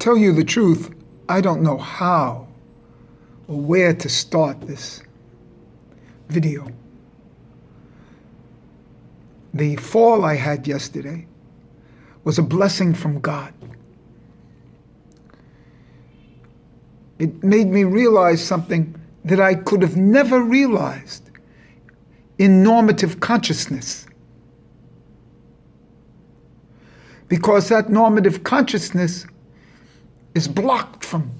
tell you the truth, I don't know how or where to start this video. The fall I had yesterday was a blessing from God. It made me realize something that I could have never realized in normative consciousness. Because that normative consciousness is blocked from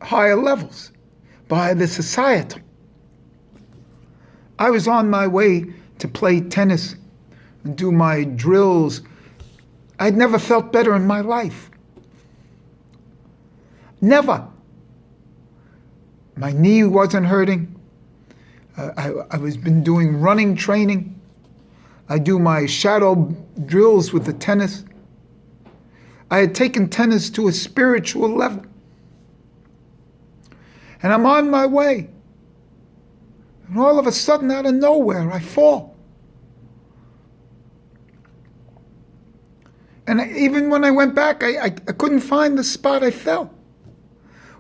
higher levels by the societal. I was on my way to play tennis and do my drills. I'd never felt better in my life. Never. My knee wasn't hurting. I was been doing running training. I do my shadow drills with the tennis. I had taken tennis to a spiritual level. And I'm on my way. And all of a sudden, out of nowhere, I fall. And even when I went back, I couldn't find the spot I fell.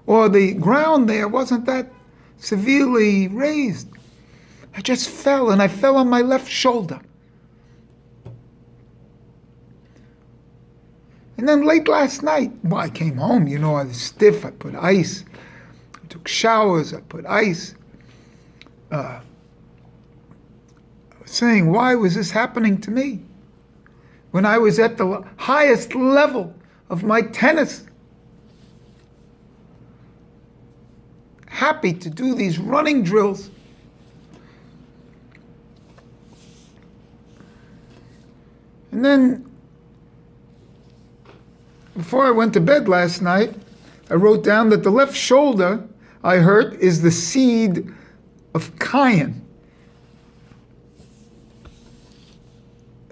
Or the ground there wasn't that severely raised. I just fell, and I fell on my left shoulder. And then late last night, I came home, I was stiff, I put ice. I took showers, I put ice. I was saying, why was this happening to me? When I was at the highest level of my tennis. Happy to do these running drills. And then, before I went to bed last night, I wrote down that the left shoulder I hurt is the seed of Cain.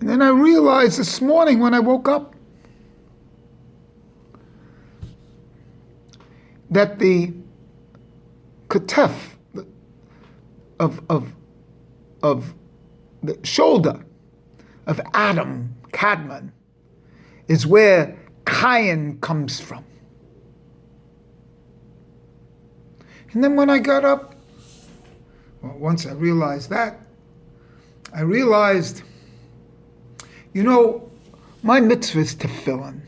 And then I realized this morning when I woke up that the katef of the shoulder of Adam, Kadmon, is where Cain comes from. And then when I got up, once I realized that, I realized, my mitzvah is tefillin.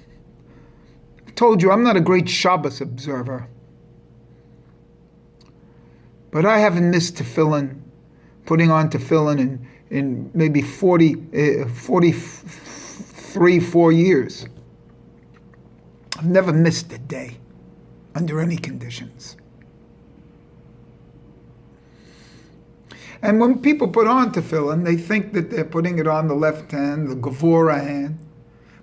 I told you I'm not a great Shabbos observer, but I haven't missed tefillin, putting on tefillin in maybe 4 years. I've never missed a day under any conditions. And when people put on tefillin, they think that they're putting it on the left hand, the Gevurah hand,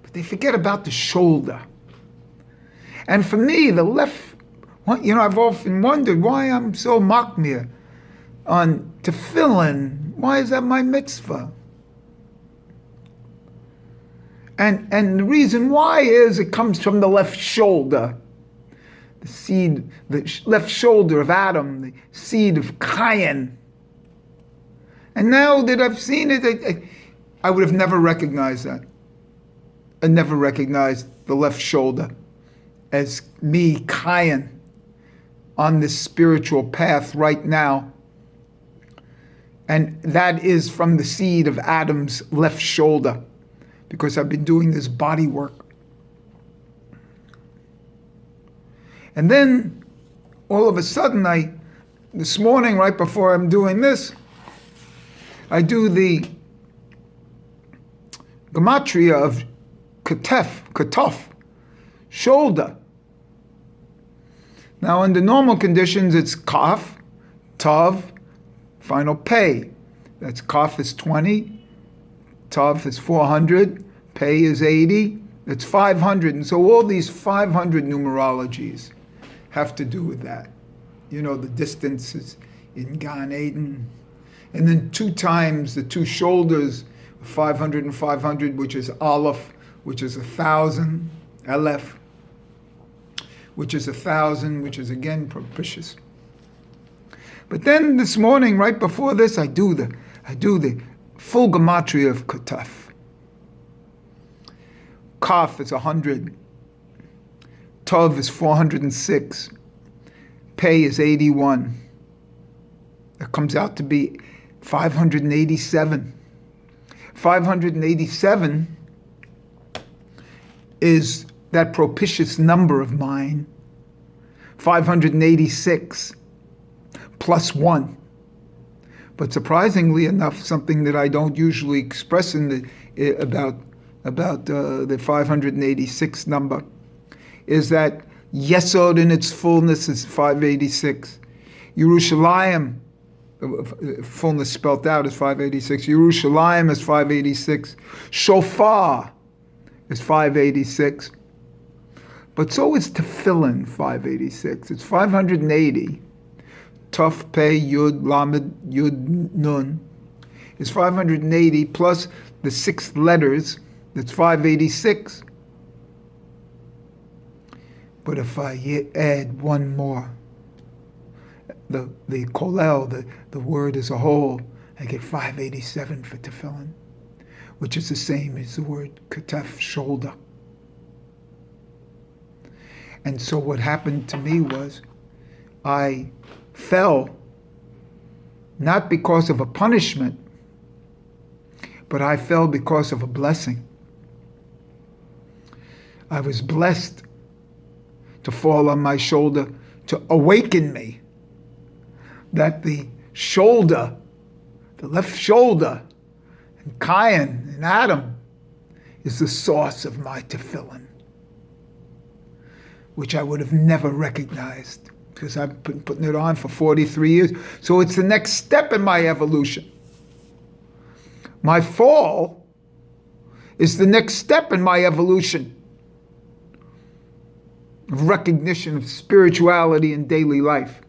but they forget about the shoulder. And for me, the left, I've often wondered why I'm so machmir on tefillin. Why is that my mitzvah? And the reason why is it comes from the left shoulder. The seed, the left shoulder of Adam, the seed of Cain. And now that I've seen it, I would have never recognized that. I never recognized the left shoulder as me, Cain, on this spiritual path right now. And that is from the seed of Adam's left shoulder, because I've been doing this body work. And then, all of a sudden, this morning, right before I'm doing this, I do the gematria of kataf, shoulder. Now, under normal conditions, it's kaf, tav, final pay. That's kaf is 20, tav is 400, pay is 80, that's 500. And so all these 500 numerologies have to do with that. The distances in Gan Eden. And then 2 times the 2 shoulders, 500 and 500, which is Aleph, which is 1,000, Aleph, which is 1,000, which is again propitious. But then this morning, right before this, I do the full gematria of kataf. Kaf is 100, Tov is 406. Pei is 81. That comes out to be 587. 587 is that propitious number of mine. 586 plus 1. But surprisingly enough, something that I don't usually express about the 586 number is that Yesod in its fullness is 586. Yerushalayim, fullness spelt out is 586. Yerushalayim is 586. Shofar is 586. But so is Tefillin 586. It's 580. Tuf, Pei, Yud, Lamed, Yud, Nun is 580 plus the 6 letters, that's 586. But if I add one more, the kolel, the word as a whole, I get 587 for tefillin, which is the same as the word katef, shoulder. And so what happened to me was I fell not because of a punishment, but I fell because of a blessing. I was blessed to fall on my shoulder to awaken me that the shoulder, the left shoulder, and Cain and Adam is the source of my tefillin, which I would have never recognized because I've been putting it on for 43 years. So it's the next step in my evolution. My fall is the next step in my evolution of recognition of spirituality in daily life.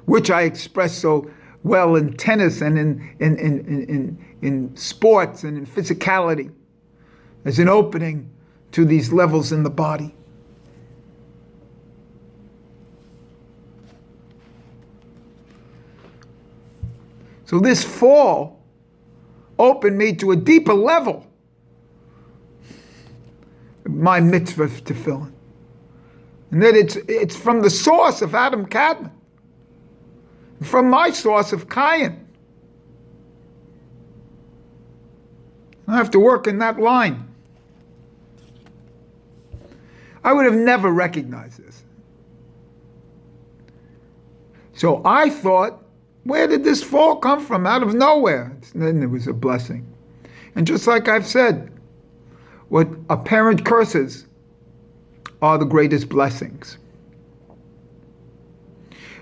Which I express so well in tennis and in sports and in physicality as an opening to these levels in the body. So this fall opened me to a deeper level. My mitzvah tefillin. And that it's from the source of Adam Kadmon, from my source of Cain. I have to work in that line. I would have never recognized this. So I thought, where did this fall come from? Out of nowhere. And then there was a blessing. And just like I've said, what apparent curses are the greatest blessings.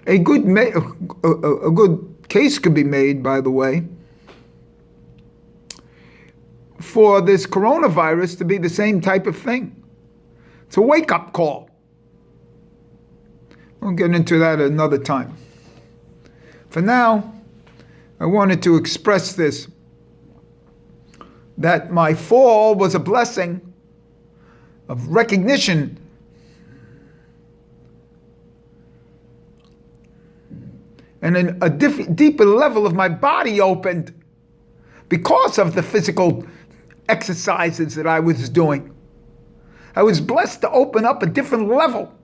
A good case could be made, by the way, for this coronavirus to be the same type of thing. It's a wake-up call. We'll get into that another time. For now, I wanted to express this, that my fall was a blessing of recognition and a deeper level of my body opened because of the physical exercises that I was doing. I was blessed to open up a different level.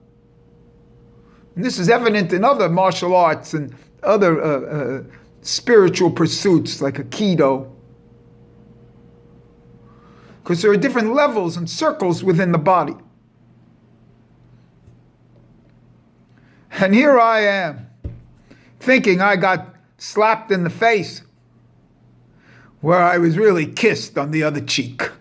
And this is evident in other martial arts and other spiritual pursuits like Aikido. Because there are different levels and circles within the body. And here I am, thinking I got slapped in the face, where I was really kissed on the other cheek.